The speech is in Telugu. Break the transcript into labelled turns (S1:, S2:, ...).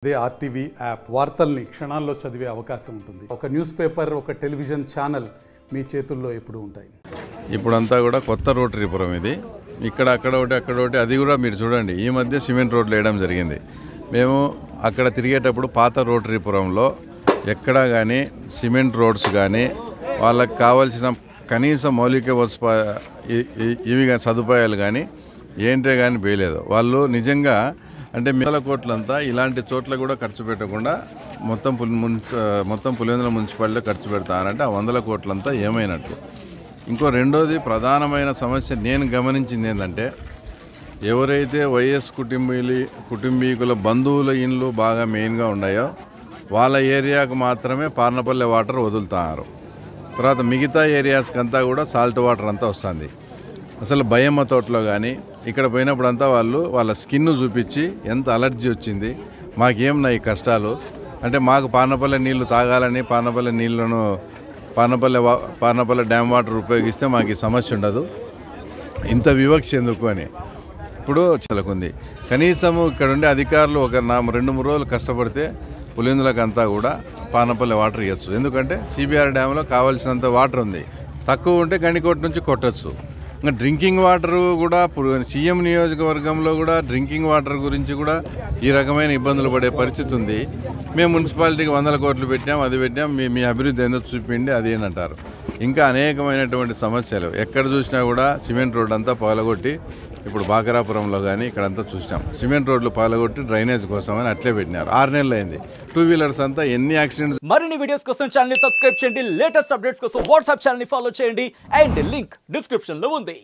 S1: అదే ఆర్టీవీ యాప్ వార్తల్ని క్షణాల్లో చదివే అవకాశం ఉంటుంది. ఒక న్యూస్ పేపర్, ఒక టెలివిజన్ ఛానల్ మీ చేతుల్లో ఎప్పుడు ఉంటాయి.
S2: ఇప్పుడంతా కూడా కొత్త రోటరీపురం ఇది. ఇక్కడ అక్కడ ఒకటి అది కూడా మీరు చూడండి. ఈ మధ్య సిమెంట్ రోడ్లు వేయడం జరిగింది. మేము అక్కడ తిరిగేటప్పుడు పాత రోటరీపురంలో ఎక్కడా కానీ సిమెంట్ రోడ్స్ కానీ వాళ్ళకి కావాల్సిన కనీస మౌలిక ఇవి సదుపాయాలు కానీ ఏంటే కానీ వేయలేదు. వాళ్ళు నిజంగా అంటే మిగతా కోట్లంతా ఇలాంటి చోట్ల కూడా ఖర్చు పెట్టకుండా మొత్తం పులివెందుల మున్సిపాలిటీలో ఖర్చు పెడతానంటే ఆ 100 కోట్లంతా ఏమైనట్టు. ఇంకో రెండోది ప్రధానమైన సమస్య నేను గమనించింది ఏంటంటే, ఎవరైతే వైఎస్ కుటుంబీకుల బంధువుల ఇండ్లు బాగా మెయిన్గా ఉన్నాయో వాళ్ళ ఏరియాకు మాత్రమే పార్నపల్లె వాటర్ వదులుతున్నారు. తర్వాత మిగతా ఏరియాస్కంతా కూడా సాల్ట్ వాటర్ అంతా వస్తుంది. అసలు భయమ్మ తోటలో కానీ ఇక్కడ పోయినప్పుడంతా వాళ్ళ స్కిన్ చూపించి ఎంత అలర్జీ వచ్చింది, మాకేం ఈ కష్టాలు అంటే మాకు పార్నపల్లె నీళ్లు తాగాలని పార్నపల్లె డ్యామ్ వాటర్ ఉపయోగిస్తే మాకు ఈ సమస్య ఉండదు, ఇంత వివక్ష ఎందుకు అని ఇప్పుడు చలకుంది. కనీసము ఇక్కడ ఉండే అధికారులు ఒక 2-3 రోజులు కష్టపడితే పులివెందులకంతా కూడా పార్నపల్లె వాటర్ ఇవ్వచ్చు. ఎందుకంటే సిబిఆర్ డ్యామ్లో కావాల్సినంత వాటర్ ఉంది, తక్కువ ఉంటే గండికోట నుంచి కొట్టచ్చు. ఇంకా డ్రింకింగ్ వాటర్ కూడా సీఎం నియోజకవర్గంలో కూడా డ్రింకింగ్ వాటర్ గురించి కూడా ఈ రకమైన ఇబ్బందులు పడే పరిస్థితి ఉంది. మేము మున్సిపాలిటీకి 100 కోట్లు పెట్టాం, అది పెట్టాం, మీ అభివృద్ధి ఎందుకు చూపిండి అది అంటారు. ఇంకా అనేకమైనటువంటి సమస్యలు ఎక్కడ చూసినా కూడా సిమెంట్ రోడ్ అంతా పగలగొట్టి, ఇప్పుడు బాకరాపురంలో కానీ ఇక్కడంతా చూసినాం సిమెంట్ రోడ్లు పగలగొట్టి డ్రైనేజ్ కోసం అని అట్లే పెట్టినారు. 6 నెలలు అయింది. 2 వీలర్స్ అంతా ఎన్ని యాక్సిడెంట్స్.
S3: మరిన్ని వీడియోస్ కోసం ఛానల్ ని సబ్స్క్రైబ్ చేయండి, లేటెస్ట్ అప్డేట్స్ కోసం వాట్సాప్ ఛానల్ ని ఫాలో చేయండి అండ్ లింక్ డిస్క్రిప్షన్ లో ఉంది.